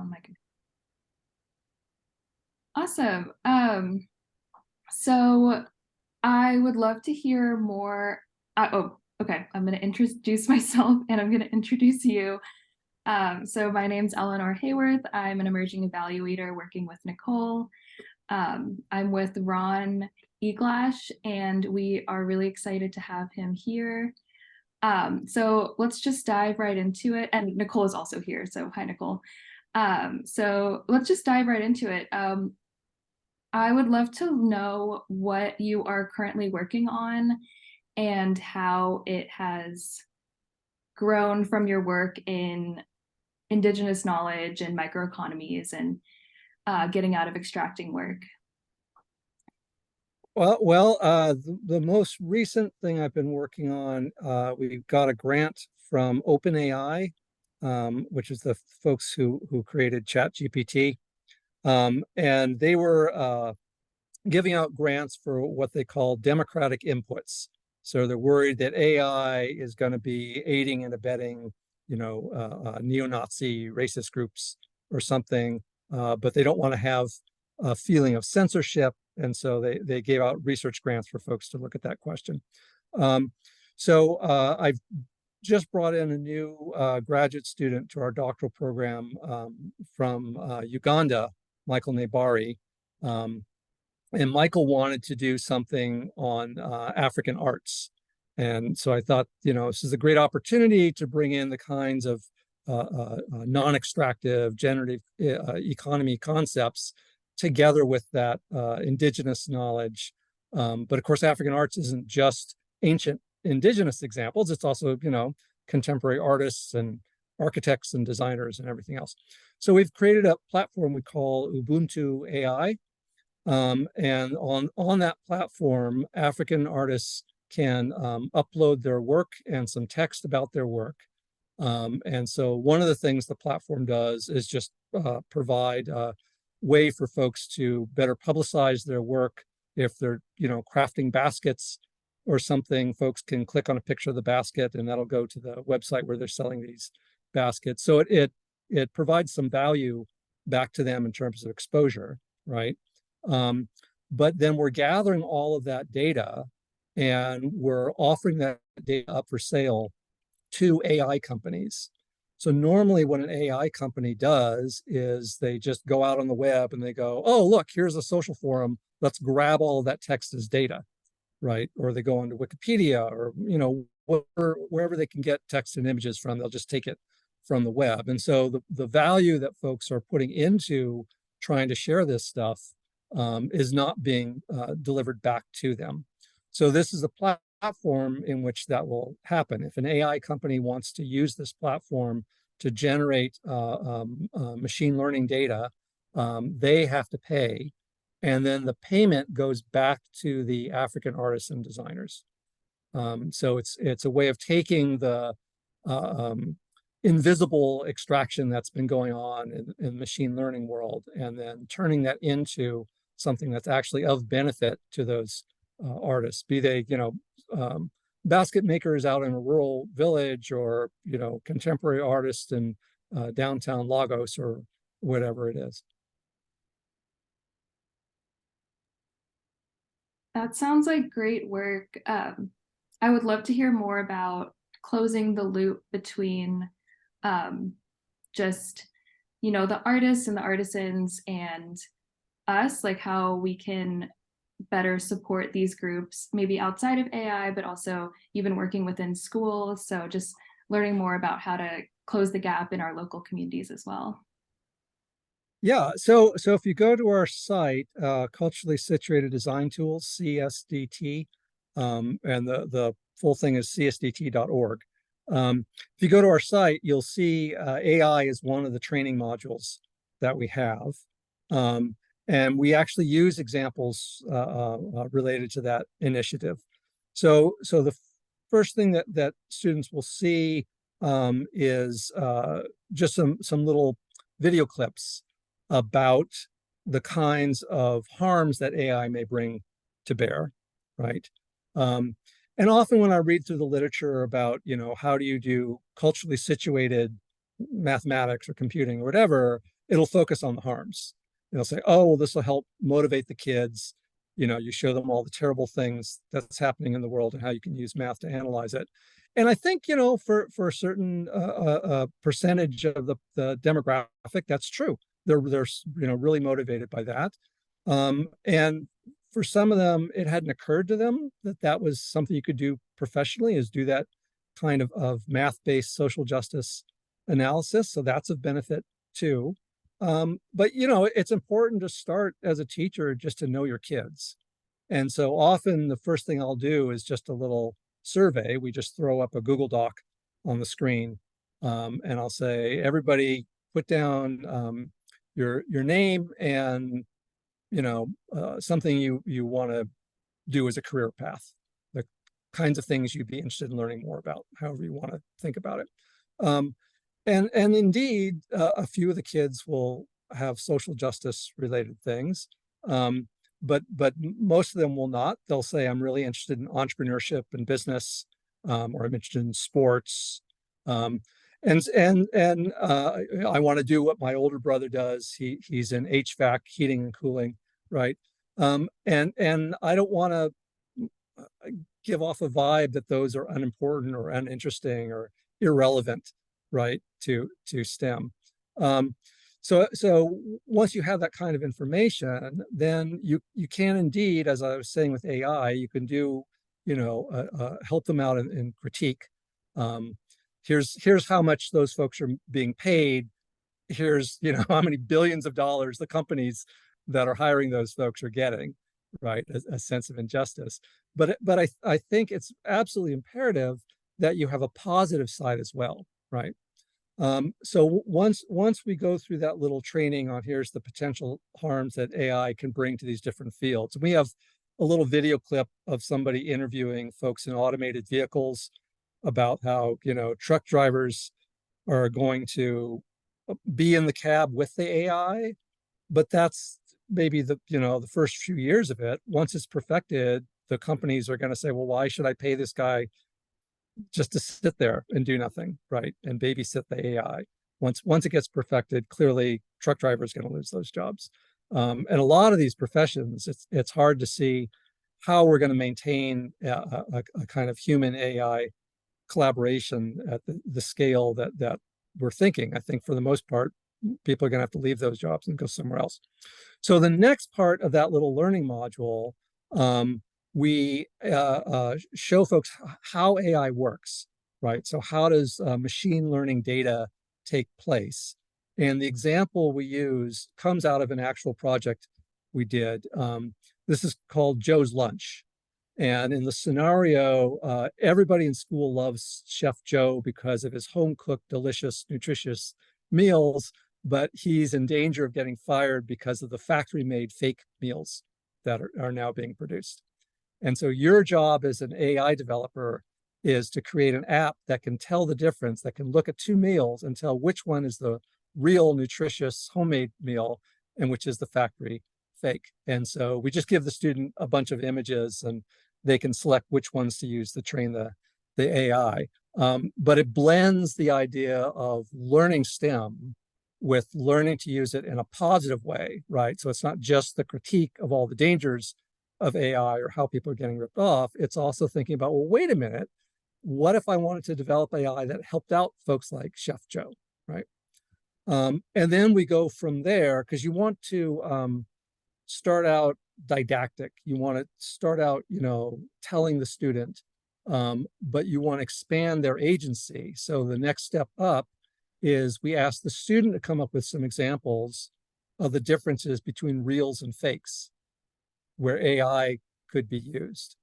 on my computer. Awesome. So I would love to hear more. Okay. I'm going to introduce myself and I'm going to introduce you. So my name's Eleanor Haworth. I'm an emerging evaluator working with Nicole. I'm with Ron Eglash, and we are really excited to have him here. So let's just dive right into it. And Nicole is also here. So hi, Nicole. So let's just dive right into it. I would love to know what you are currently working on and how it has grown from your work in Indigenous knowledge and microeconomies and getting out of extracting work. The most recent thing I've been working on, we got a grant from OpenAI, which is the folks who created ChatGPT. And they were giving out grants for what they call democratic inputs. So they're worried that AI is going to be aiding and abetting, neo-Nazi racist groups or something, but they don't want to have a feeling of censorship. And so they gave out research grants for folks to look at that question. I've just brought in a new graduate student to our doctoral program from Uganda, Michael Nebari. And Michael wanted to do something on African arts. And so I thought, this is a great opportunity to bring in the kinds of non-extractive generative economy concepts together with that indigenous knowledge. But of course, African arts isn't just ancient indigenous examples. It's also, contemporary artists and architects and designers and everything else. So we've created a platform we call Ubuntu AI. And on that platform, African artists can upload their work and some text about their work. And so one of the things the platform does is just provide a way for folks to better publicize their work. If they're, crafting baskets or something, folks can click on a picture of the basket and that'll go to the website where they're selling these baskets. So it provides some value back to them in terms of exposure, right? But then we're gathering all of that data and we're offering that data up for sale to AI companies. So normally what an AI company does is they just go out on the web and they go, oh, look, here's a social forum. Let's grab all of that text as data, right? Or they go onto Wikipedia or, wherever they can get text and images from, they'll just take it from the web. And so the value that folks are putting into trying to share this stuff is not being delivered back to them. So this is a platform in which that will happen. If an AI company wants to use this platform to generate machine learning data, they have to pay. And then the payment goes back to the African artists and designers. So it's a way of taking the invisible extraction that's been going on in the machine learning world and then turning that into something that's actually of benefit to those artists, be they, basket makers out in a rural village or, contemporary artists in downtown Lagos or whatever it is. That sounds like great work. I would love to hear more about closing the loop between just, the artists and the artisans and us, like how we can better support these groups, maybe outside of AI, but also even working within schools. So just learning more about how to close the gap in our local communities as well. Yeah, so if you go to our site, Culturally Situated Design Tools, CSDT, and the full thing is csdt.org. If you go to our site, you'll see AI is one of the training modules that we have. And we actually use examples related to that initiative. So the first thing that students will see is just some little video clips about the kinds of harms that AI may bring to bear, right? And often when I read through the literature about, how do you do culturally situated mathematics or computing or whatever, it'll focus on the harms. It'll say, oh, well, this will help motivate the kids. You show them all the terrible things that's happening in the world and how you can use math to analyze it. And I think, for a certain percentage of the demographic, that's true. They're really motivated by that. And for some of them, it hadn't occurred to them that that was something you could do professionally, is do that kind of math-based social justice analysis. So that's of benefit too. But it's important to start as a teacher just to know your kids. And so often the first thing I'll do is just a little survey. We just throw up a Google Doc on the screen, and I'll say, everybody put down your name and something you want to do as a career path, the kinds of things you'd be interested in learning more about, however you want to think about it. And indeed, a few of the kids will have social justice related things, but most of them will not. They'll say, I'm really interested in entrepreneurship and business, or I'm interested in sports, and I want to do what my older brother does. He's in HVAC, heating and cooling, right? And I don't want to give off a vibe that those are unimportant or uninteresting or irrelevant, right, to STEM. So once you have that kind of information, then you can indeed, as I was saying with AI, you can do, help them out in critique. Here's how much those folks are being paid. Here's, how many billions of dollars the companies that are hiring those folks are getting, right? A sense of injustice. But I think it's absolutely imperative that you have a positive side as well, right? So once we go through that little training on here's the potential harms that AI can bring to these different fields, we have a little video clip of somebody interviewing folks in automated vehicles about how, truck drivers are going to be in the cab with the AI, but that's maybe the first few years of it. Once it's perfected, the companies are going to say, well, why should I pay this guy just to sit there and do nothing, right? And babysit the AI. Once it gets perfected, clearly truck drivers going to lose those jobs. And a lot of these professions, it's hard to see how we're going to maintain a kind of human AI collaboration at the scale that we're thinking. I think for the most part, people are going to have to leave those jobs and go somewhere else. So the next part of that little learning module, we show folks how AI works, right? So how does machine learning data take place? And the example we use comes out of an actual project we did. This is called Joe's Lunch. And in the scenario, everybody in school loves Chef Joe because of his home-cooked, delicious, nutritious meals, but he's in danger of getting fired because of the factory-made fake meals that are now being produced. And so your job as an AI developer is to create an app that can tell the difference, that can look at two meals and tell which one is the real nutritious homemade meal and which is the factory fake. And so we just give the student a bunch of images and they can select which ones to use to train the AI. But it blends the idea of learning STEM with learning to use it in a positive way, right? So it's not just the critique of all the dangers of AI or how people are getting ripped off. It's also thinking about, well, wait a minute, what if I wanted to develop AI that helped out folks like Chef Joe, right? And then we go from there, because you want to start out didactic. You want to start out, telling the student, but you want to expand their agency. So the next step up is we ask the student to come up with some examples of the differences between reals and fakes where AI could be used.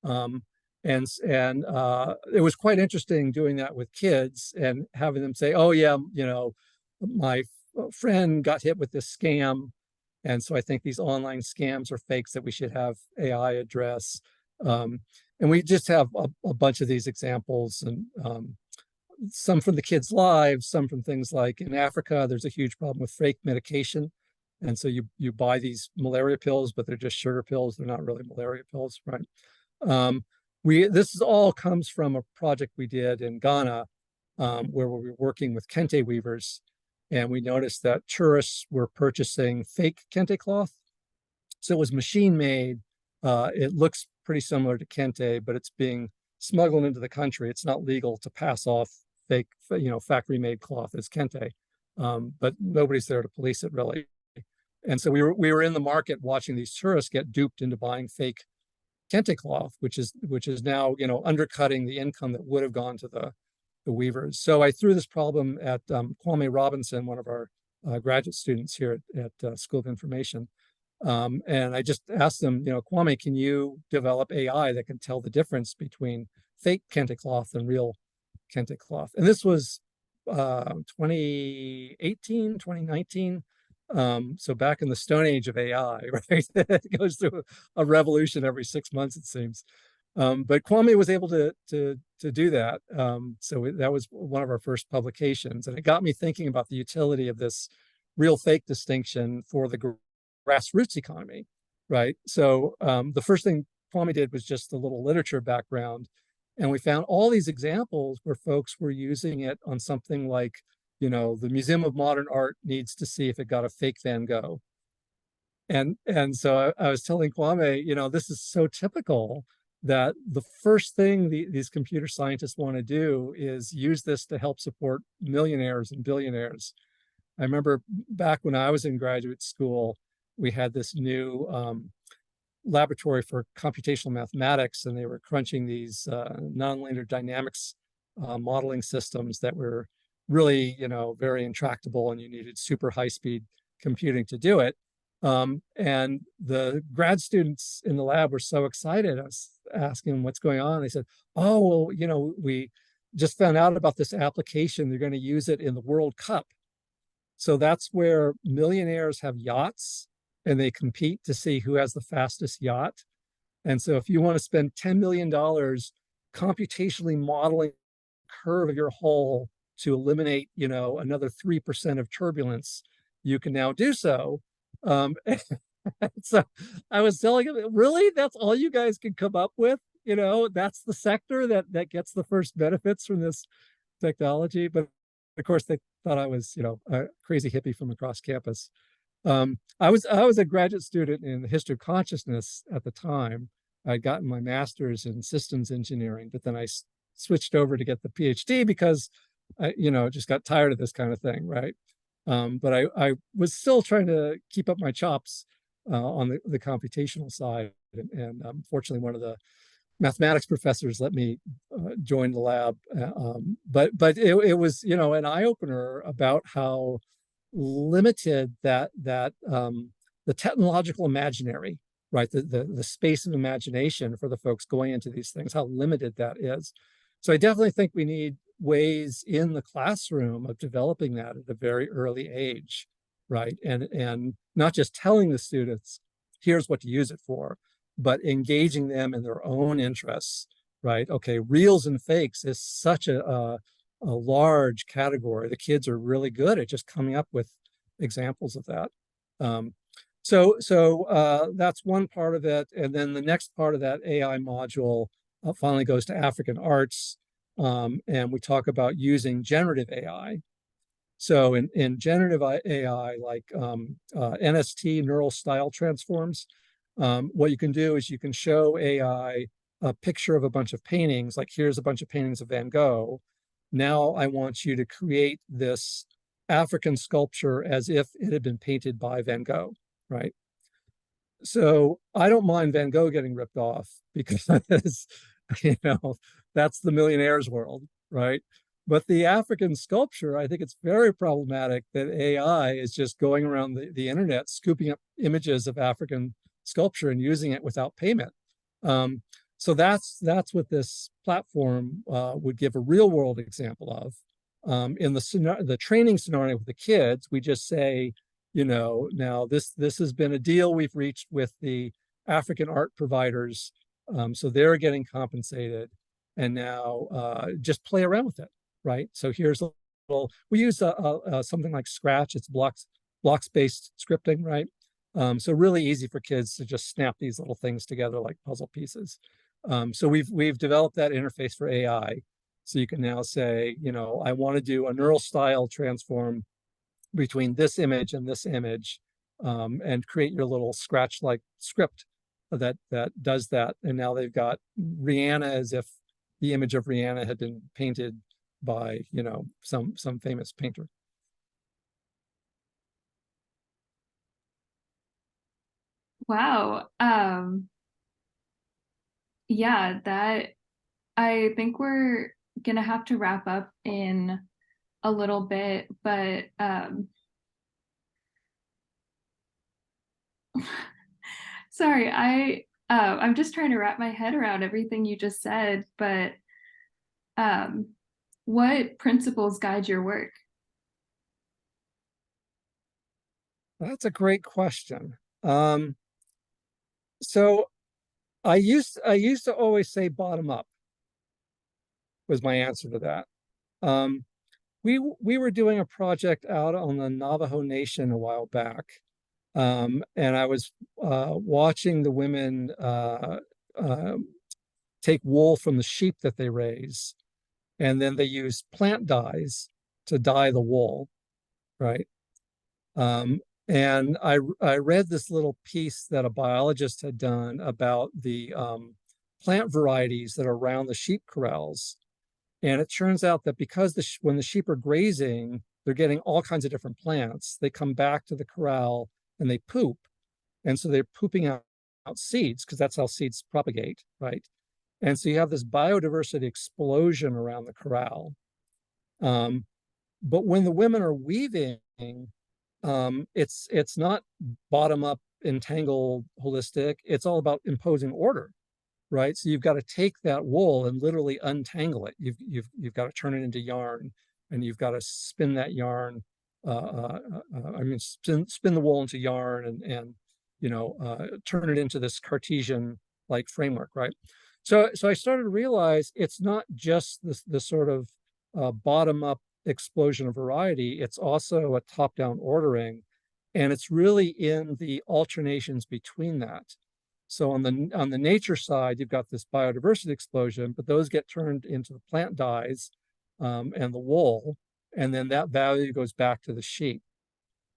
And it was quite interesting doing that with kids and having them say, oh yeah, my friend got hit with this scam. And so I think these online scams are fakes that we should have AI address. And we just have a bunch of these examples, and some from the kids' lives, some from things like in Africa, there's a huge problem with fake medication. And so you buy these malaria pills, but they're just sugar pills. They're not really malaria pills, right? This all comes from a project we did in Ghana, where we were working with kente weavers. and we noticed that tourists were purchasing fake kente cloth. So it was machine made. It looks pretty similar to kente, but it's being smuggled into the country. It's not legal to pass off fake, factory made cloth as kente, but nobody's there to police it really. And so we were in the market watching these tourists get duped into buying fake kente cloth, which is now undercutting the income that would have gone to the weavers. So I threw this problem at Kwame Robinson, one of our graduate students here at School of Information. And I just asked them, Kwame, can you develop AI that can tell the difference between fake kente cloth and real kente cloth? And this was 2018, 2019. So back in the Stone Age of AI, right? It goes through a revolution every 6 months, it seems. But Kwame was able to do that. So that was one of our first publications, and it got me thinking about the utility of this real fake distinction for the grassroots economy, right? So the first thing Kwame did was just a little literature background, and we found all these examples where folks were using it on something like, the Museum of Modern Art needs to see if it got a fake Van Gogh. And so I was telling Kwame, this is so typical that the first thing these computer scientists want to do is use this to help support millionaires and billionaires. I remember back when I was in graduate school, we had this new laboratory for computational mathematics, and they were crunching these nonlinear dynamics modeling systems that were really, very intractable, and you needed super high-speed computing to do it. And the grad students in the lab were so excited. I was asking them what's going on. They said, oh, well, we just found out about this application. They're going to use it in the World Cup. So that's where millionaires have yachts and they compete to see who has the fastest yacht. And so if you want to spend $10 million computationally modeling the curve of your hull to eliminate, another 3% of turbulence, you can now do so. So I was telling him, really, that's all you guys can come up with? That's the sector that gets the first benefits from this technology. But of course, they thought I was, a crazy hippie from across campus. I was a graduate student in the history of consciousness at the time. I'd gotten my master's in systems engineering, but then I switched over to get the PhD because I, just got tired of this kind of thing, right? But I was still trying to keep up my chops on the computational side. And fortunately, one of the mathematics professors let me join the lab. But it was, an eye-opener about how limited that the technological imaginary, right? The space of imagination for the folks going into these things, how limited that is. So I definitely think we need ways in the classroom of developing that at a very early age, right? And not just telling the students, here's what to use it for, but engaging them in their own interests, right? Okay, reals and fakes is such a large category. The kids are really good at just coming up with examples of that. So that's one part of it. And then the next part of that AI module finally goes to African arts. And we talk about using generative AI. So in generative AI, like NST, neural style transforms, what you can do is you can show AI a picture of a bunch of paintings, like here's a bunch of paintings of Van Gogh. Now I want you to create this African sculpture as if it had been painted by Van Gogh, right? So I don't mind Van Gogh getting ripped off because that's the millionaire's world, right? But the African sculpture, I think it's very problematic that AI is just going around the internet, scooping up images of African sculpture and using it without payment. So that's what this platform would give a real world example of. In the training scenario with the kids, we just say, now this has been a deal we've reached with the African art providers, so they're getting compensated, and now just play around with it, right? So here's a little, we use something like Scratch. It's blocks-based scripting, right? So really easy for kids to just snap these little things together like puzzle pieces. So we've developed that interface for AI. So you can now say, I want to do a neural style transform between this image and this image, and create your little Scratch-like script that does that. And now they've got Rihanna as if the image of Rihanna had been painted by, you know, some famous painter. Wow. Yeah, that I think we're gonna have to wrap up in a little bit, but sorry, I'm just trying to wrap my head around everything you just said, but um what principles guide your work? That's a great question. So I used to always say bottom up was my answer to that. Um, we were doing a project out on the Navajo Nation a while back, and I was watching the women uh, take wool from the sheep that they raise, and then they use plant dyes to dye the wool, right? Um, and I read this little piece that a biologist had done about the plant varieties that are around the sheep corrals. And it turns out that because when the sheep are grazing, they're getting all kinds of different plants. They come back to the corral and they poop. And so they're pooping out seeds because that's how seeds propagate, right? And so you have this biodiversity explosion around the corral. Um, but when the women are weaving, it's not bottom up, entangled, holistic. It's all about imposing order, right? So you've got to take that wool and literally untangle it. You've got to turn it into yarn, and you've got to spin that yarn. I mean, spin the wool into yarn, and you know, turn it into this Cartesian like framework, right? So I started to realize it's not just this sort of bottom up explosion of variety. It's also a top down ordering, and it's really in the alternations between that. So on the nature side, you've got this biodiversity explosion, but those get turned into the plant dyes and the wool, and then that value goes back to the sheep.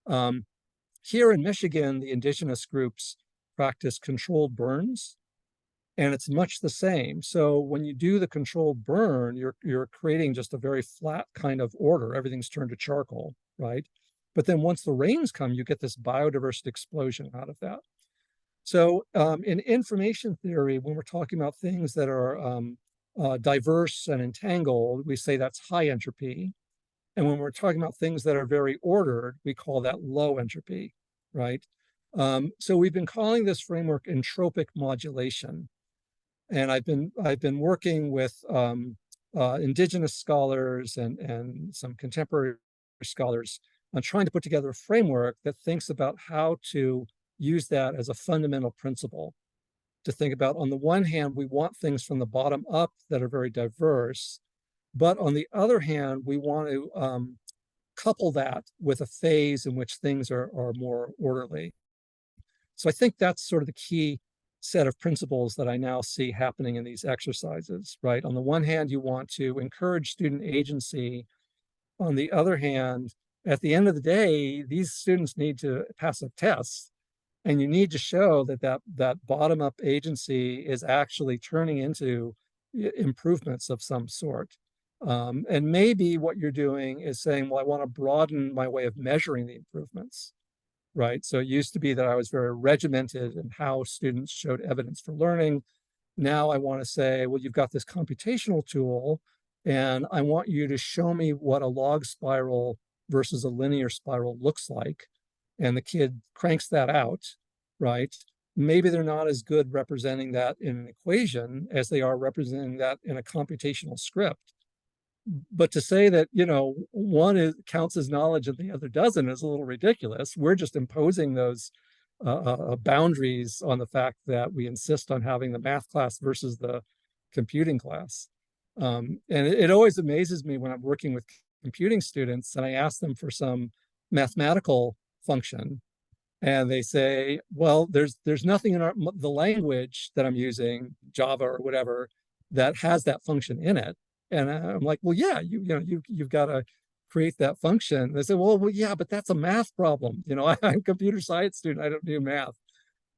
Here in Michigan, the indigenous groups practice controlled burns, and it's much the same. So when you do the controlled burn, you're creating just a very flat kind of order. Everything's turned to charcoal, right? But then once the rains come, you get this biodiversity explosion out of that. So in information theory, when we're talking about things that are diverse and entangled, we say that's high entropy. And when we're talking about things that are very ordered, we call that low entropy, right? So we've been calling this framework entropic modulation. And I've been working with indigenous scholars and some contemporary scholars on trying to put together a framework that thinks about how to use that as a fundamental principle to think about. On the one hand, we want things from the bottom up that are very diverse, but on the other hand, we want to couple that with a phase in which things are more orderly. So I think that's sort of the key set of principles that I now see happening in these exercises, right? On the one hand, you want to encourage student agency. On the other hand, at the end of the day, these students need to pass a test, and you need to show that bottom up agency is actually turning into improvements of some sort. And maybe what you're doing is saying, well, I want to broaden my way of measuring the improvements, right? So it used to be that I was very regimented in how students showed evidence for learning. Now I want to say, well, you've got this computational tool, and I want you to show me what a log spiral versus a linear spiral looks like. And the kid cranks that out, right? Maybe they're not as good representing that in an equation as they are representing that in a computational script. But to say that, you know, one counts as knowledge and the other doesn't is a little ridiculous. We're just imposing those boundaries on the fact that we insist on having the math class versus the computing class. And it always amazes me when I'm working with computing students and I ask them for some mathematical function, and they say, well, there's nothing in the language that I'm using, Java or whatever, that has that function in it. And I'm like, well, yeah, you've got a create that function. They say, well, yeah, but that's a math problem. I'm a computer science student. I don't do math.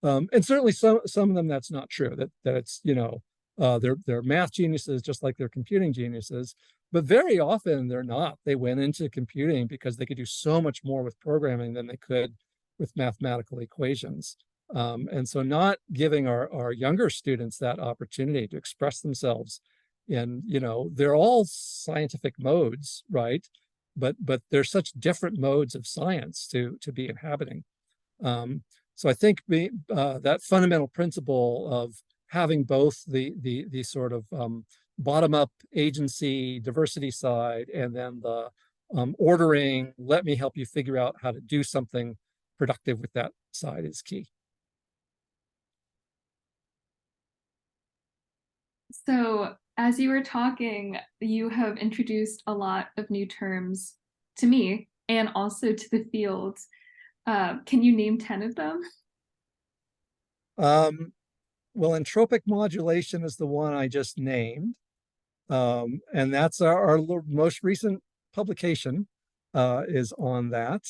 And certainly some of them, that's not true, that it's, they're math geniuses, just like they're computing geniuses, but very often they're not. They went into computing because they could do so much more with programming than they could with mathematical equations. And so not giving our younger students that opportunity to express themselves in, they're all scientific modes, right? But they're such different modes of science to be inhabiting. So I think that fundamental principle of having both the sort of bottom-up agency diversity side, and then the ordering, let me help you figure out how to do something productive with that side, is key. So as you were talking, you have introduced a lot of new terms to me and also to the field. Can you name 10 of them? Well, entropic modulation is the one I just named. And that's our most recent publication is on that.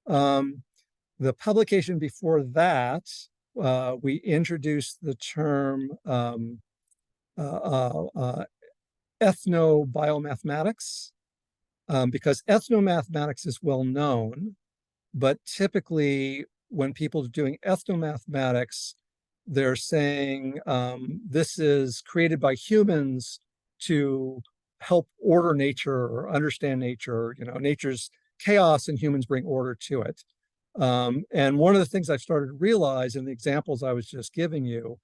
The publication before that, we introduced the term ethnobiommathematics, because ethnomathematics is well known, but typically when people are doing ethnomathematics, they're saying this is created by humans to help order nature or understand nature. Nature's chaos and humans bring order to it. And one of the things I've started to realize in the examples I was just giving you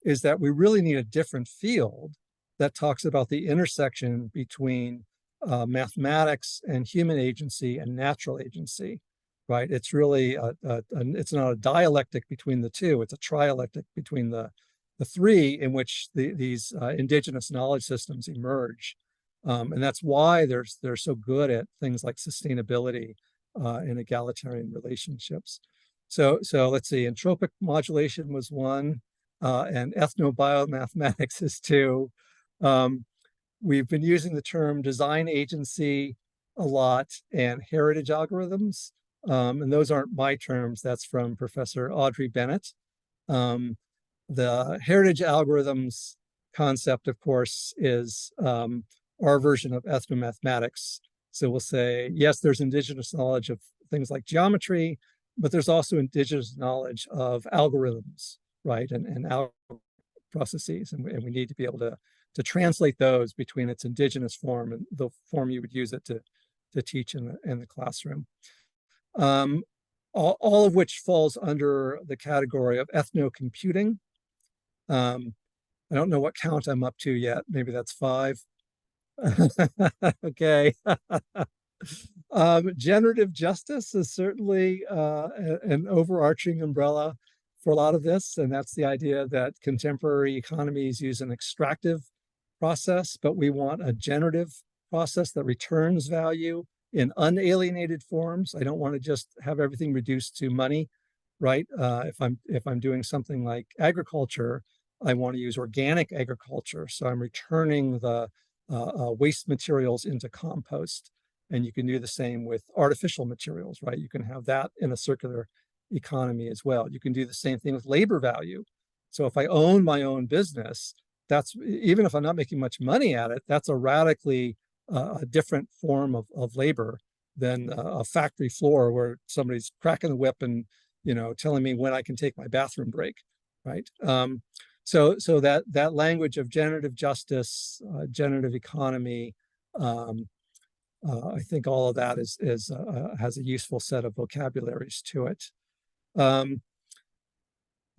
is that we really need a different field that talks about the intersection between mathematics and human agency and natural agency, right? It's really, it's not a dialectic between the two, it's a trialectic between the three, in which these indigenous knowledge systems emerge. And that's why they're so good at things like sustainability and egalitarian relationships. So let's see, entropic modulation was one, and ethnobiommathematics is two. We've been using the term design agency a lot, and heritage algorithms. And those aren't my terms, that's from Professor Audrey Bennett. The heritage algorithms concept, of course, is our version of ethnomathematics. So we'll say, yes, there's indigenous knowledge of things like geometry, but there's also indigenous knowledge of algorithms, right? And processes. And we need to be able to translate those between its indigenous form and the form you would use it to teach in the classroom. All of which falls under the category of ethnocomputing. I don't know what count I'm up to yet. Maybe that's 5. Okay. Generative justice is certainly an overarching umbrella for a lot of this. And that's the idea that contemporary economies use an extractive process, but we want a generative process that returns value in unalienated forms. I don't want to just have everything reduced to money, right? If I'm doing something like agriculture, I want to use organic agriculture. So I'm returning the waste materials into compost. And you can do the same with artificial materials, right? You can have that in a circular economy as well. You can do the same thing with labor value. So if I own my own business, that's, even if I'm not making much money at it, that's a radically a different form of labor than a factory floor where somebody's cracking the whip and telling me when I can take my bathroom break, right? So that language of generative justice, generative economy, I think all of that has a useful set of vocabularies to it.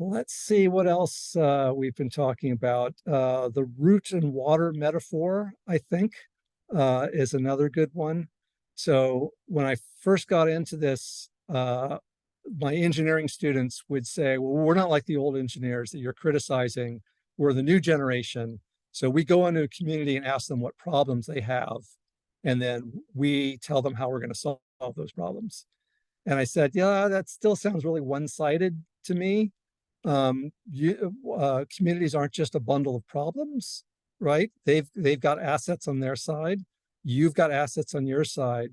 Let's see what else we've been talking about. The root and water metaphor, I think, is another good one. So when I first got into this, my engineering students would say, well, we're not like the old engineers that you're criticizing. We're the new generation. So we go into a community and ask them what problems they have. And then we tell them how we're going to solve those problems. And I said, yeah, that still sounds really one-sided to me. Communities aren't just a bundle of problems, right? They've got assets on their side. You've got assets on your side.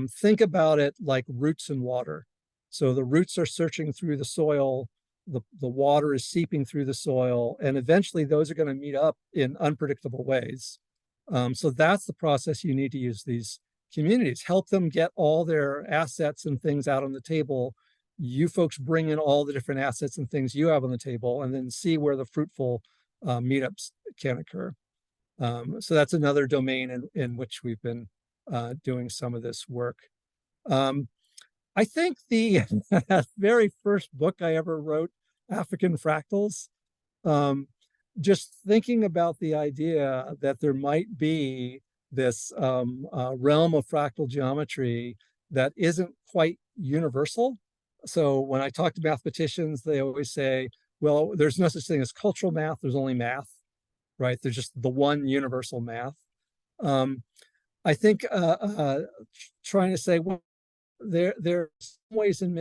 Think about it like roots and water. So the roots are searching through the soil, the water is seeping through the soil, and eventually those are going to meet up in unpredictable ways. So that's the process you need to use these communities. Help them get all their assets and things out on the table. You folks bring in all the different assets and things you have on the table, and then see where the fruitful meetups can occur. So that's another domain in which we've been doing some of this work. I think the very first book I ever wrote, African Fractals, just thinking about the idea that there might be this realm of fractal geometry that isn't quite universal. So when I talk to mathematicians, they always say, well, there's no such thing as cultural math, there's only math, right? There's just the one universal math. I think trying to say, well, there are some ways in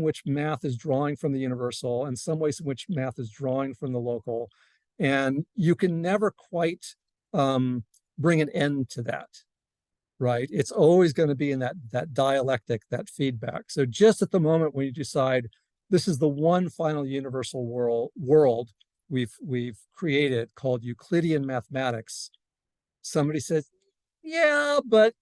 which math is drawing from the universal and some ways in which math is drawing from the local. And you can never quite bring an end to that, right? It's always going to be in that dialectic, that feedback. So just at the moment when you decide this is the one final universal world we've created called Euclidean mathematics, somebody says, yeah, but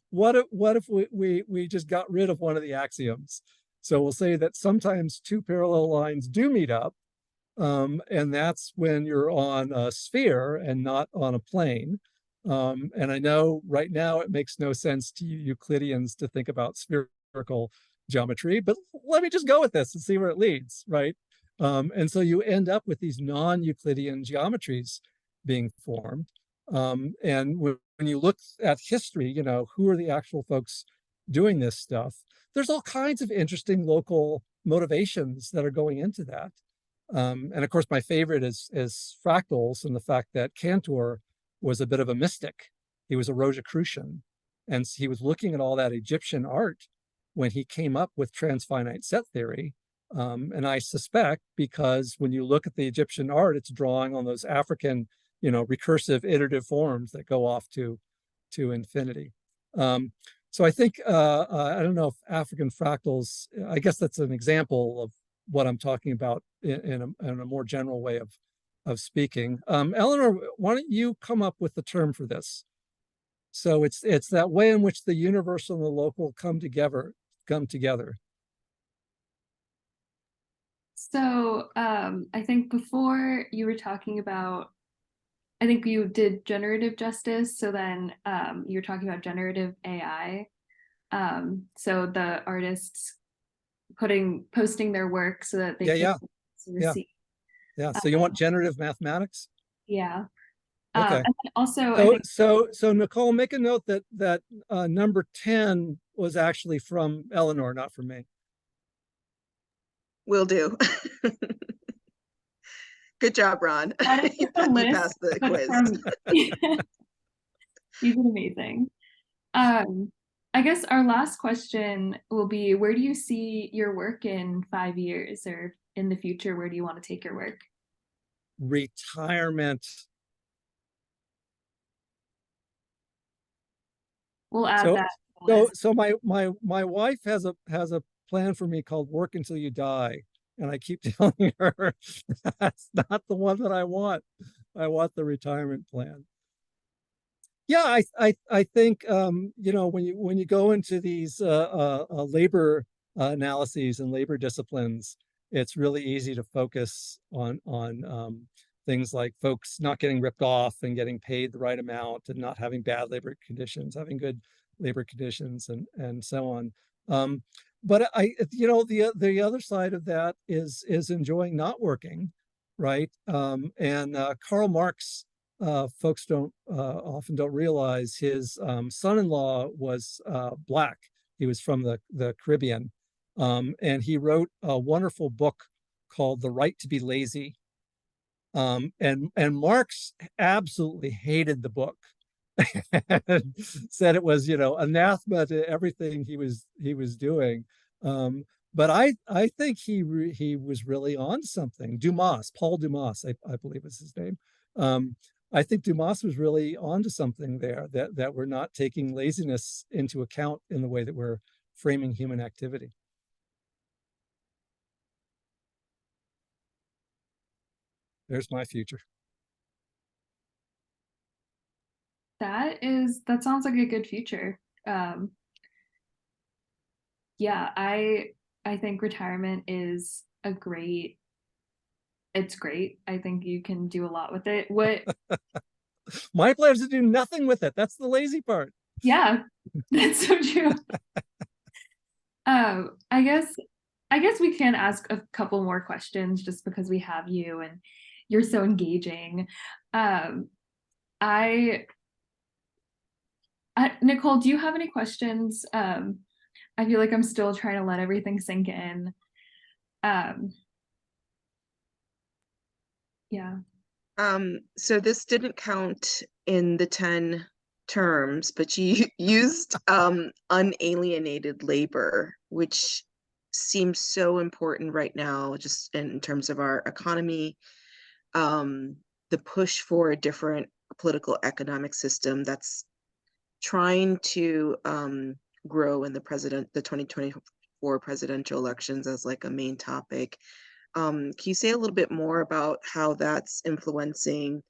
what if we just got rid of one of the axioms? So we'll say that sometimes two parallel lines do meet up, and that's when you're on a sphere and not on a plane. And I know right now it makes no sense to you Euclideans to think about spherical geometry, but let me just go with this and see where it leads, right? And so you end up with these non-Euclidean geometries being formed. And when you look at history, who are the actual folks doing this stuff? There's all kinds of interesting local motivations that are going into that. And of course, my favorite is fractals and the fact that Cantor was a bit of a mystic. He was a Rosicrucian, and he was looking at all that Egyptian art when he came up with transfinite set theory. And I suspect because when you look at the Egyptian art, it's drawing on those African, recursive iterative forms that go off to infinity. So I think, I don't know if African fractals, I guess that's an example of what I'm talking about in a more general way of speaking. Eleanor, why don't you come up with the term for this? So it's that way in which the universal and the local come together. So I think before you were talking about, I think you did generative justice. So then you're talking about generative AI. So the artists posting their work so that they can receive. Yeah. So you want generative mathematics? Yeah. Okay. And then also, I So think so Nicole, make a note that number 10 was actually from Eleanor, not from me. Will do. Good job, Ron. you passed the quiz. You did amazing. I guess our last question will be, where do you see your work in 5 years, or in the future, where do you want to take your work? Retirement. We'll add that. So my wife has a plan for me called Work Until You Die. And I keep telling her that's not the one that I want. I want the retirement plan. Yeah, I think when you go into these labor analyses and labor disciplines, it's really easy to focus on things like folks not getting ripped off and getting paid the right amount and not having bad labor conditions, having good labor conditions, and so on. But the other side of that is enjoying not working, right? And Karl Marx, folks often don't realize his son-in-law was Black. He was from the Caribbean, and he wrote a wonderful book called The Right to be Lazy. And Marx absolutely hated the book. And said it was, anathema to everything he was doing. But I think he was really on something. Paul Dumas, I believe is his name. I think Dumas was really onto something there, that we're not taking laziness into account in the way that we're framing human activity. There's my future. That sounds like a good future. Yeah, I think retirement is it's great. I think you can do a lot with it. My plan is to do nothing with it. That's the lazy part. Yeah, that's so true. I guess we can ask a couple more questions just because we have you and you're so engaging. Um, I, Nicole, do you have any questions? I feel like I'm still trying to let everything sink in. Yeah. So this didn't count in the 10 terms, but you used unalienated labor, which seems so important right now, just in terms of our economy, the push for a different political economic system that's trying to grow in the 2024 presidential elections as like a main topic. Can you say a little bit more about how that's influencing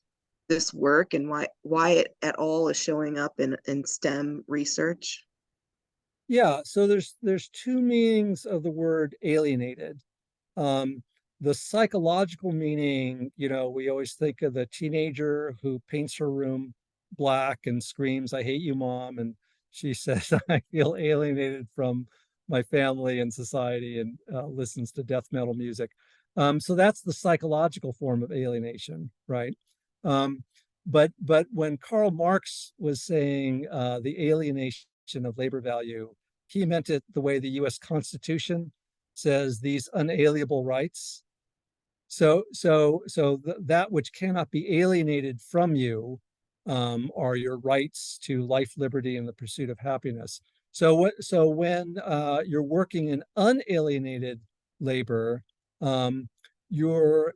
this work and why it at all is showing up in STEM research? Yeah, so there's two meanings of the word alienated. Um, the psychological meaning, we always think of the teenager who paints her room black and screams, "I hate you, Mom." And she says, "I feel alienated from my family and society," and listens to death metal music. So that's the psychological form of alienation, right? Um, but when Karl Marx was saying the alienation of labor value, he meant it the way the U.S. Constitution says these unalienable rights. That which cannot be alienated from you are your rights to life, liberty, and the pursuit of happiness. So when you're working in unalienated labor, you're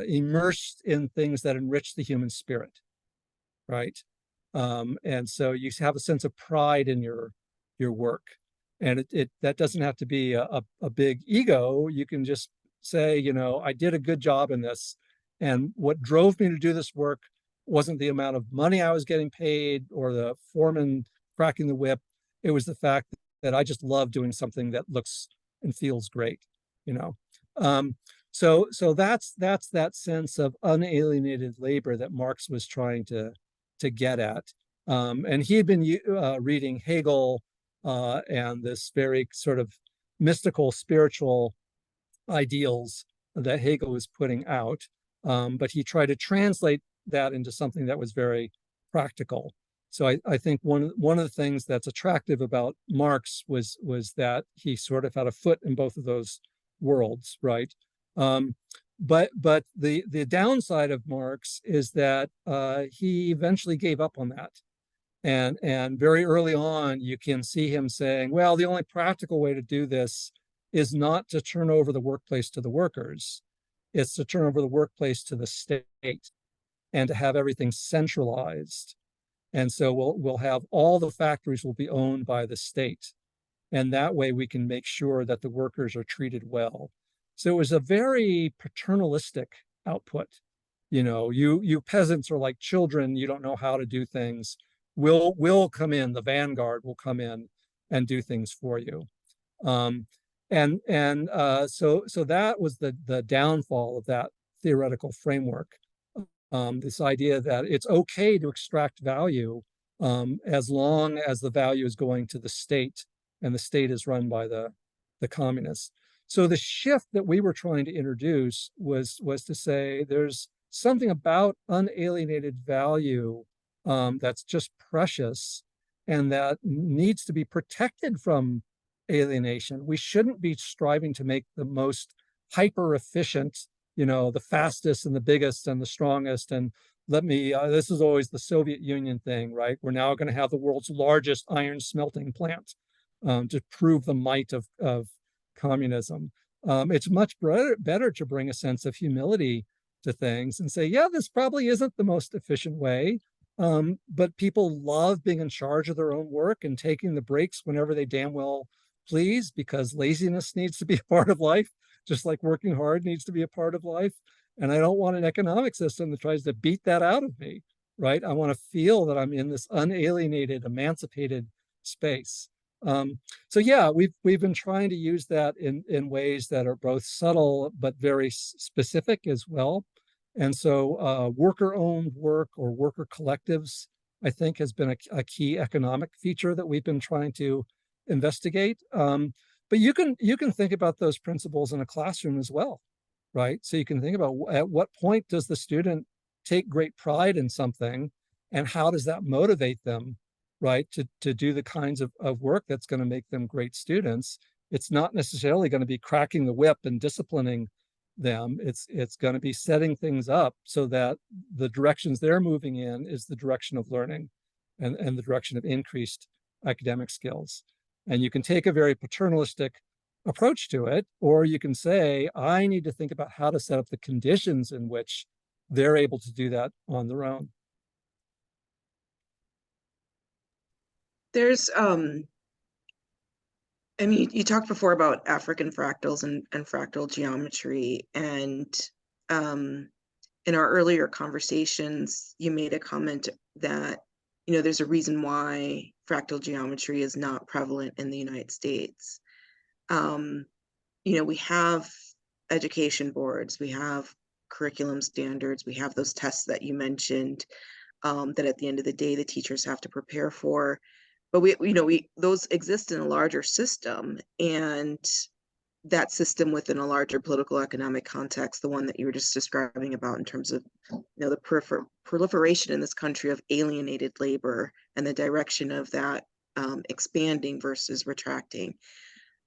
immersed in things that enrich the human spirit, right? And so you have a sense of pride in your work, and it that doesn't have to be a big ego. You can just say, I did a good job in this, and what drove me to do this work wasn't the amount of money I was getting paid or the foreman cracking the whip. It was the fact that I just love doing something that looks and feels great, you know. So that's that sense of unalienated labor that Marx was trying to get at. And he had been reading Hegel and this very sort of mystical, spiritual ideals that Hegel was putting out. But he tried to translate that into something that was very practical. So I think one of the things that's attractive about Marx was that he sort of had a foot in both of those worlds, right? But the downside of Marx is that he eventually gave up on that. And very early on, you can see him saying, well, the only practical way to do this is not to turn over the workplace to the workers. It's to turn over the workplace to the state and to have everything centralized. And so we'll have all the factories will be owned by the state. And that way we can make sure that the workers are treated well. So it was a very paternalistic output. You peasants are like children, you don't know how to do things. We'll come in, the vanguard will come in and do things for you. So that was the downfall of that theoretical framework. This idea that it's okay to extract value as long as the value is going to the state and the state is run by the communists. So the shift that we were trying to introduce was to say there's something about unalienated value that's just precious and that needs to be protected from alienation. We shouldn't be striving to make the most hyper efficient, the fastest and the biggest and the strongest. And this is always the Soviet Union thing, right? We're now going to have the world's largest iron smelting plant to prove the might of communism. It's much better to bring a sense of humility to things and say, yeah, this probably isn't the most efficient way. But people love being in charge of their own work and taking the breaks whenever they damn well please, because laziness needs to be a part of life, just like working hard needs to be a part of life. And I don't want an economic system that tries to beat that out of me, right? I want to feel that I'm in this unalienated, emancipated space. So yeah, we've been trying to use that in ways that are both subtle but very specific as well. And so worker-owned work or worker collectives, I think, has been a key economic feature that we've been trying to investigate. But you can think about those principles in a classroom as well, right? So you can think about at what point does the student take great pride in something, and how does that motivate them, right, to do the kinds of work that's going to make them great students. It's not necessarily going to be cracking the whip and disciplining them. It's going to be setting things up so that the directions they're moving in is the direction of learning and the direction of increased academic skills. And you can take a very paternalistic approach to it, or you can say, I need to think about how to set up the conditions in which they're able to do that on their own. There's I mean, you talked before about African fractals and fractal geometry, and in our earlier conversations, you made a comment that, you know, there's a reason why fractal geometry is not prevalent in the United States. You know, we have education boards, we have curriculum standards, we have those tests that you mentioned, that at the end of the day, the teachers have to prepare for. But those exist in a larger system, and that system within a larger political economic context, the one that you were just describing about in terms of, you know, the proliferation in this country of alienated labor and the direction of that expanding versus retracting.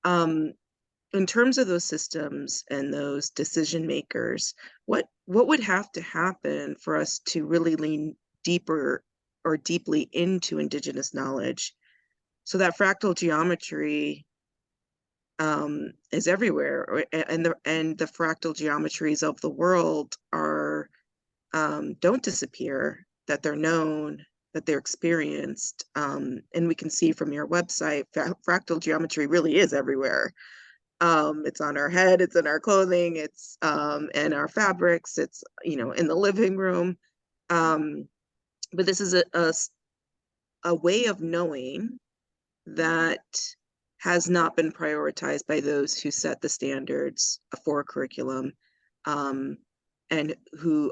In terms of those systems and those decision makers, what would have to happen for us to really lean deeper or deeply into Indigenous knowledge so that fractal geometry is everywhere, and the fractal geometries of the world are don't disappear, that they're known, that they're experienced, and we can see from your website, fractal geometry really is everywhere. It's on our head, it's in our clothing, it's in our fabrics, it's, you know, in the living room. But this is a way of knowing that has not been prioritized by those who set the standards for a curriculum, and who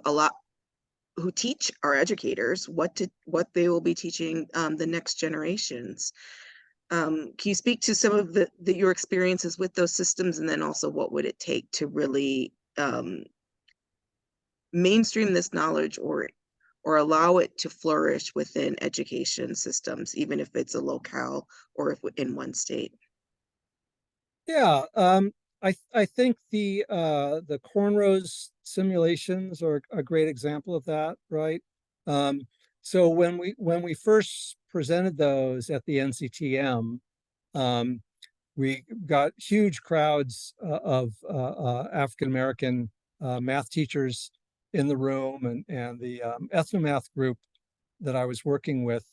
teach our educators what they will be teaching the next generations. Can you speak to some of your experiences with those systems, and then also what would it take to really mainstream this knowledge or allow it to flourish within education systems, even if it's a locale or if in one state? Yeah, I think the cornrows simulations are a great example of that, right? So when we first presented those at the NCTM, we got huge crowds of African American math teachers in the room, and the ethnomath group that I was working with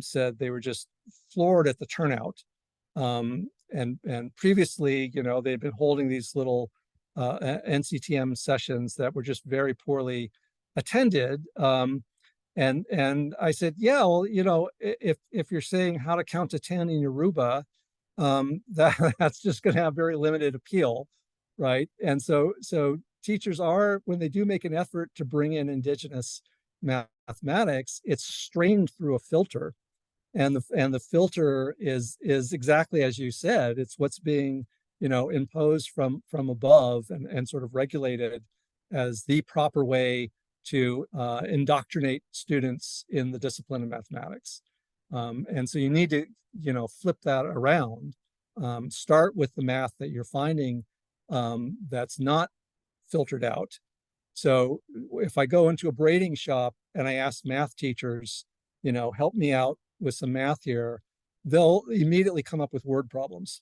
said they were just floored at the turnout. And previously, you know, they'd been holding these little NCTM sessions that were just very poorly attended. And I said, yeah, well, you know, if you're saying how to count to 10 in Yoruba, that's just going to have very limited appeal, right? And so teachers are, when they do make an effort to bring in Indigenous mathematics, it's strained through a filter. And the filter is exactly as you said. It's what's being, you know, imposed from above and sort of regulated as the proper way to indoctrinate students in the discipline of mathematics. And so you need to, you know, flip that around. Start with the math that you're finding that's not filtered out. So if I go into a braiding shop and I ask math teachers, you know, help me out with some math here, they'll immediately come up with word problems.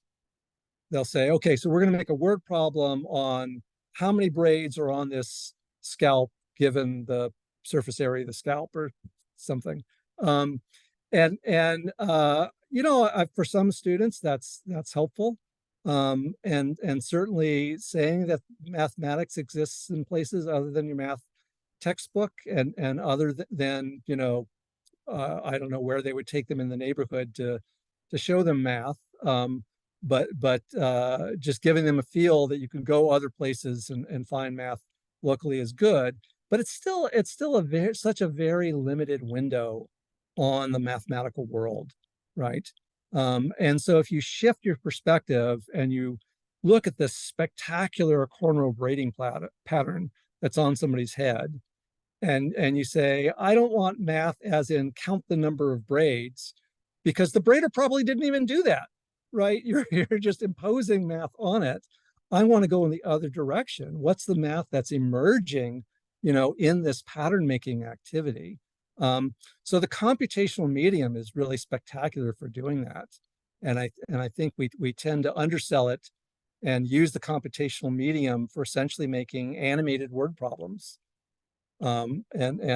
They'll say, okay, so we're going to make a word problem on how many braids are on this scalp given the surface area of the scalp or something. For some students that's helpful. And certainly saying that mathematics exists in places other than your math textbook and other than, I don't know where they would take them in the neighborhood to show them math. But just giving them a feel that you can go other places and find math locally is good. But it's still such a very limited window on the mathematical world, right? And so if you shift your perspective and you look at this spectacular cornrow braiding pattern that's on somebody's head, and you say, I don't want math as in count the number of braids, because the braider probably didn't even do that, right? You're just imposing math on it. I want to go in the other direction. What's the math that's emerging, in this pattern making activity? So the computational medium is really spectacular for doing that. And I think we tend to undersell it and use the computational medium for essentially making animated word problems. And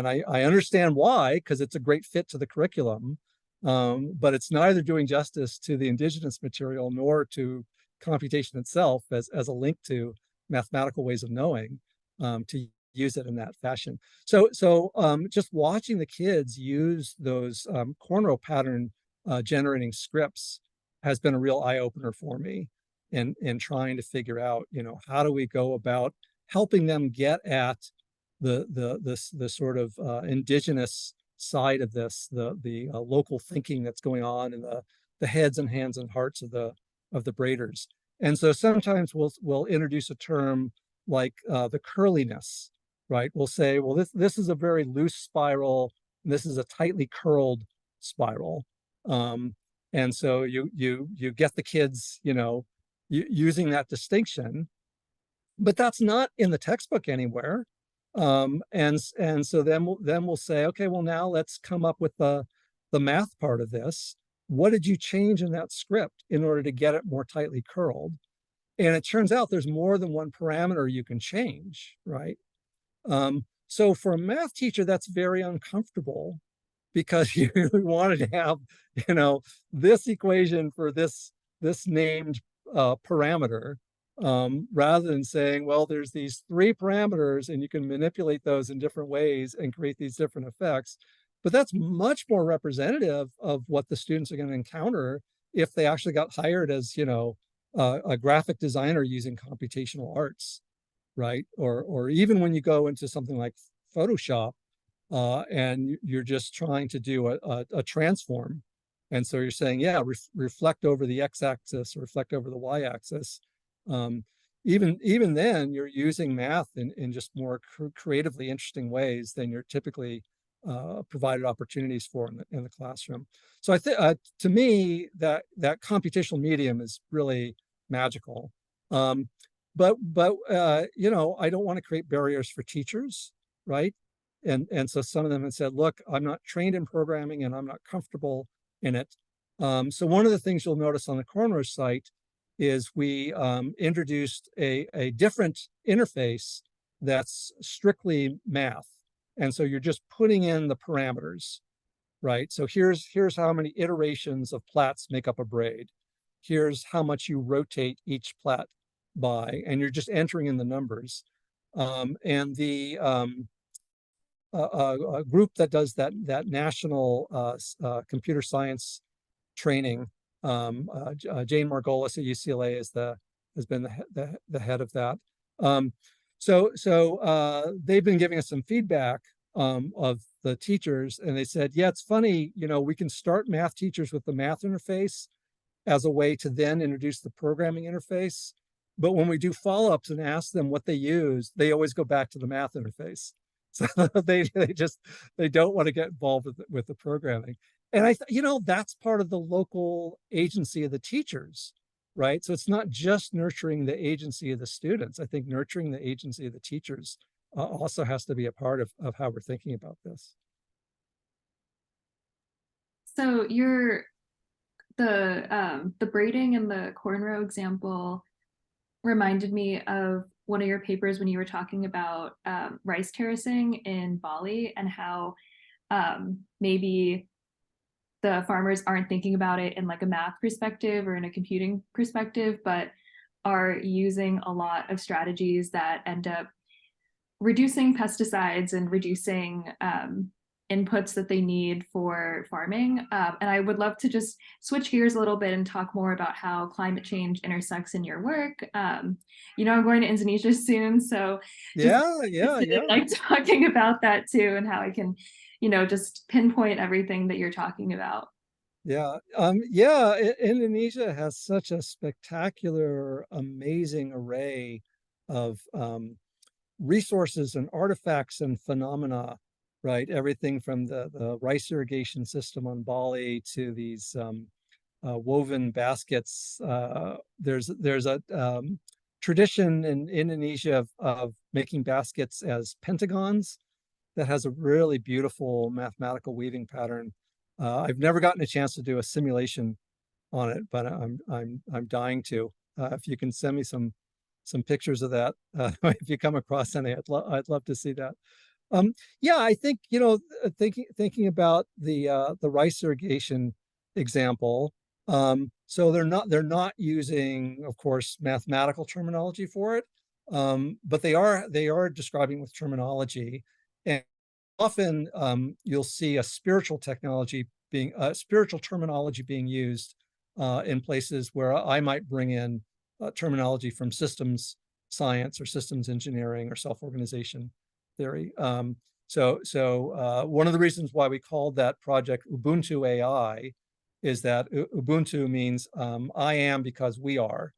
I understand why, because it's a great fit to the curriculum, but it's neither doing justice to the Indigenous material nor to computation itself as a link to mathematical ways of knowing, to use it in that fashion. So just watching the kids use those cornrow pattern generating scripts has been a real eye-opener for me in trying to figure out, how do we go about helping them get at the sort of Indigenous side of this, the local thinking that's going on in the heads and hands and hearts of the braiders. And so sometimes we'll introduce a term like the curliness, right? We'll say, well, this is a very loose spiral, and this is a tightly curled spiral. And so you get the kids, using that distinction, but that's not in the textbook anywhere. And so then we'll say, okay, well, now let's come up with the math part of this. What did you change in that script in order to get it more tightly curled? And it turns out there's more than one parameter you can change, right? So for a math teacher, that's very uncomfortable, because you wanted to have, this equation for this named parameter, rather than saying, well, there's these 3 parameters and you can manipulate those in different ways and create these different effects. But that's much more representative of what the students are going to encounter if they actually got hired as, a graphic designer using computational arts, right? Or even when you go into something like Photoshop, and you're just trying to do a transform. And so you're saying, yeah, reflect over the x-axis or reflect over the y-axis. Even then, you're using math in just more creatively interesting ways than you're typically provided opportunities for in the classroom. So I think, to me, that computational medium is really magical. But I don't want to create barriers for teachers, right? And so some of them have said, look, I'm not trained in programming and I'm not comfortable in it. So one of the things you'll notice on the Cornrow site is we introduced a different interface that's strictly math. And so you're just putting in the parameters, right? So here's how many iterations of plaits make up a braid. Here's how much you rotate each plait by, and you're just entering in the numbers. And the a group that does that national computer science training, Jane Margolis at UCLA has been the head of that. So they've been giving us some feedback of the teachers, and they said, yeah, it's funny, we can start math teachers with the math interface as a way to then introduce the programming interface. But when we do follow-ups and ask them what they use, they always go back to the math interface. So they don't want to get involved with the programming. And that's part of the local agency of the teachers, right? So it's not just nurturing the agency of the students. I think nurturing the agency of the teachers also has to be a part of how we're thinking about this. So the braiding and the cornrow example reminded me of one of your papers when you were talking about rice terracing in Bali and how maybe the farmers aren't thinking about it in like a math perspective or in a computing perspective, but are using a lot of strategies that end up reducing pesticides and reducing inputs that they need for farming. And I would love to just switch gears a little bit and talk more about how climate change intersects in your work. You know, I'm going to Indonesia soon, so Yeah. like talking about that too, and how I can, you know, just pinpoint everything that you're talking about. Yeah. Indonesia has such a spectacular, amazing array of resources and artifacts and phenomena, right? Everything from the rice irrigation system on Bali to these woven baskets. There's a tradition in Indonesia of making baskets as pentagons that has a really beautiful mathematical weaving pattern. I've never gotten a chance to do a simulation on it, but I'm dying to. If you can send me some pictures of that, if you come across any, I'd love to see that. Yeah, I think, you know, thinking about the rice irrigation example. So they're not using, of course, mathematical terminology for it, but they are describing with terminology, and often you'll see a spiritual terminology being used in places where I might bring in terminology from systems science or systems engineering or self-organization theory. So one of the reasons why we called that project Ubuntu AI is that Ubuntu means I am because we are,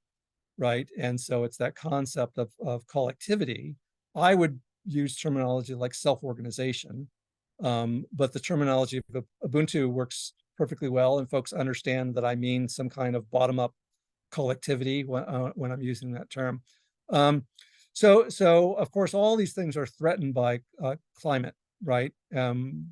right? And so it's that concept of collectivity. I would use terminology like self-organization, but the terminology of Ubuntu works perfectly well, and folks understand that I mean some kind of bottom-up collectivity when I'm using that term. So of course, all these things are threatened by climate, right?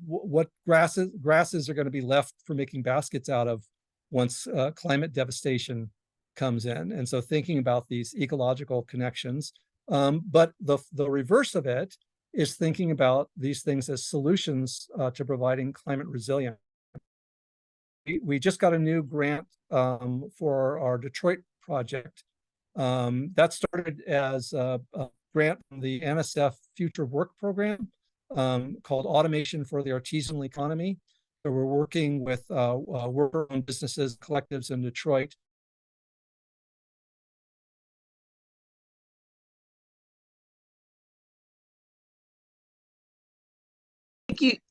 What grasses are going to be left for making baskets out of once climate devastation comes in? And so thinking about these ecological connections, but the reverse of it is thinking about these things as solutions to providing climate resilience. We just got a new grant for our Detroit project. That started as a grant from the NSF Future Work Program called Automation for the Artisanal Economy. So we're working with worker-owned businesses, collectives in Detroit.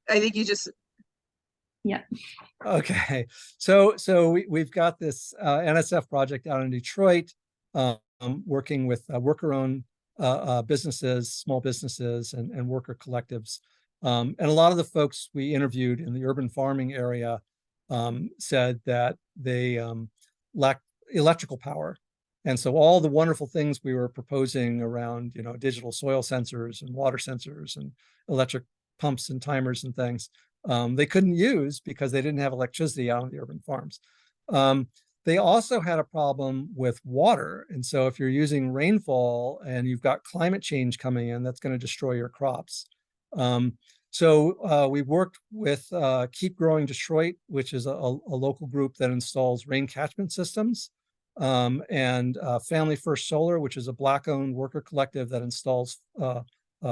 I think you just Yeah. Okay, so we've got this NSF project out in Detroit, working with worker-owned businesses, small businesses, and worker collectives. And a lot of the folks we interviewed in the urban farming area said that they lack electrical power. And so all the wonderful things we were proposing around, you know, digital soil sensors and water sensors and electric pumps and timers and things, they couldn't use because they didn't have electricity out on the urban farms. They also had a problem with water. And so if you're using rainfall and you've got climate change coming in, that's going to destroy your crops. So we worked with Keep Growing Detroit, which is a local group that installs rain catchment systems, and Family First Solar, which is a Black-owned worker collective that installs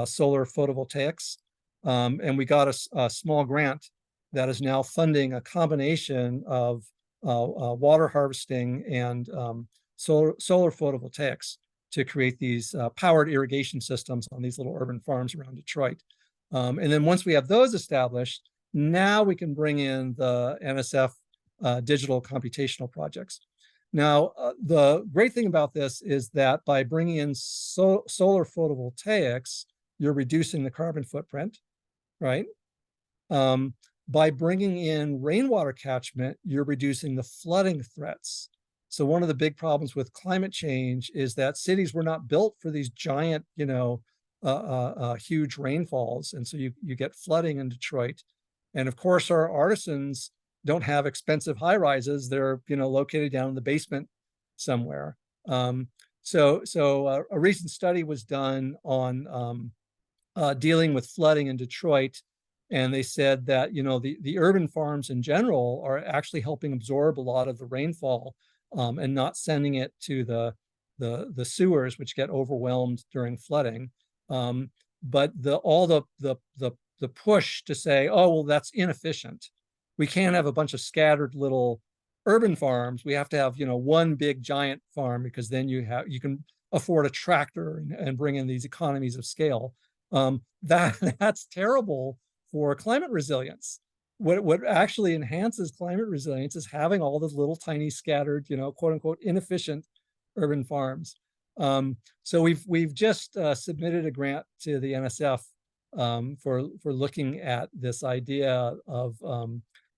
solar photovoltaics. And we got a small grant that is now funding a combination of water harvesting and solar photovoltaics to create these powered irrigation systems on these little urban farms around Detroit. And then once we have those established, now we can bring in the NSF digital computational projects. Now, the great thing about this is that by bringing in solar photovoltaics, you're reducing the carbon footprint, right? By bringing in rainwater catchment, you're reducing the flooding threats. So one of the big problems with climate change is that cities were not built for these giant, you know, huge rainfalls. And so you get flooding in Detroit. And of course, our artisans don't have expensive high rises. They're, you know, located down in the basement somewhere. So a recent study was done on dealing with flooding in Detroit, and they said that, you know, the urban farms in general are actually helping absorb a lot of the rainfall, and not sending it to the sewers, which get overwhelmed during flooding. But all the push to say, oh, well, that's inefficient. We can't have a bunch of scattered little urban farms. We have to have, you know, one big giant farm, because then you can afford a tractor and bring in these economies of scale. That's terrible for climate resilience. What actually enhances climate resilience is having all those little tiny scattered, you know, quote unquote, inefficient urban farms. So we've just submitted a grant to the NSF for looking at this idea of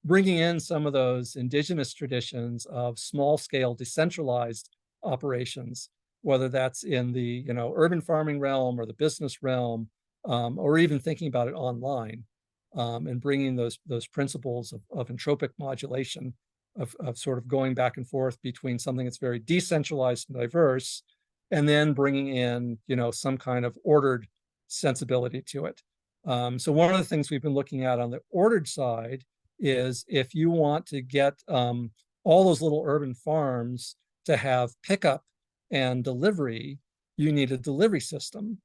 bringing in some of those indigenous traditions of small scale decentralized operations, whether that's in the, you know, urban farming realm or the business realm, or even thinking about it online, and bringing those principles of entropic modulation, of sort of going back and forth between something that's very decentralized and diverse, and then bringing in, you know, some kind of ordered sensibility to it. So one of the things we've been looking at on the ordered side is, if you want to get all those little urban farms to have pickup and delivery, you need a delivery system.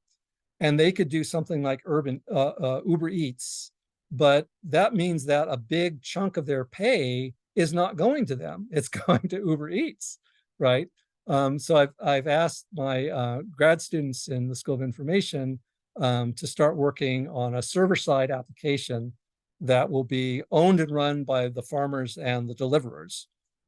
And they could do something like Uber Eats, but that means that a big chunk of their pay is not going to them. It's going to Uber Eats, right? So I've asked my grad students in the School of Information to start working on a server-side application that will be owned and run by the farmers and the deliverers.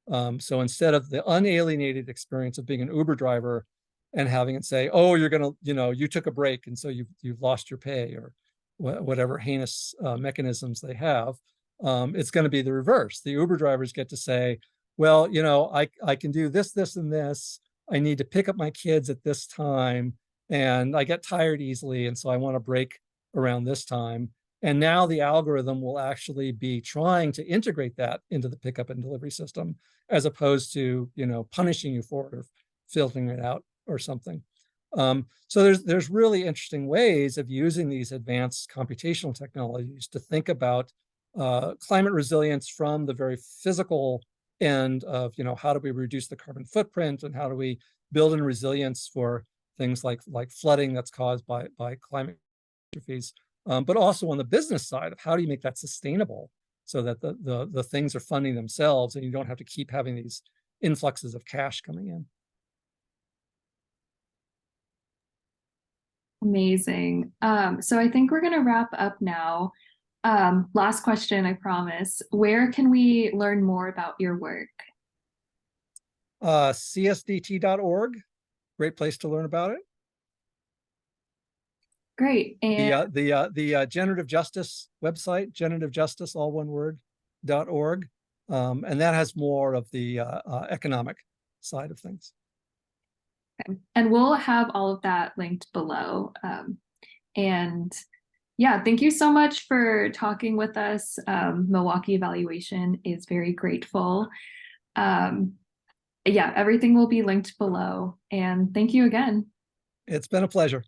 So instead of the unalienated experience of being an Uber driver and having it say, oh, you're gonna, you know, you took a break and so you've lost your pay, or whatever heinous mechanisms they have, it's going to be the reverse. The Uber drivers get to say, well, you know, I can do this, this, and this. I need to pick up my kids at this time, and I get tired easily, and so I want to break around this time. And now the algorithm will actually be trying to integrate that into the pickup and delivery system, as opposed to, you know, punishing you for it or filtering it out or something. So there's really interesting ways of using these advanced computational technologies to think about climate resilience from the very physical end of, you know, how do we reduce the carbon footprint, and how do we build in resilience for things like flooding that's caused by climate catastrophes, but also on the business side of how do you make that sustainable, so that the things are funding themselves and you don't have to keep having these influxes of cash coming in. Amazing. So I think we're going to wrap up now. Last question, I promise. Where can we learn more about your work? CSDT.org, great place to learn about it. Great. And The Generative Justice website, Generative Justice, all one word, .org, and that has more of the economic side of things. okay. And we'll have all of that linked below. And yeah, thank you so much for talking with us. Milwaukee Evaluation is very grateful. Yeah, everything will be linked below. And thank you again. It's been a pleasure.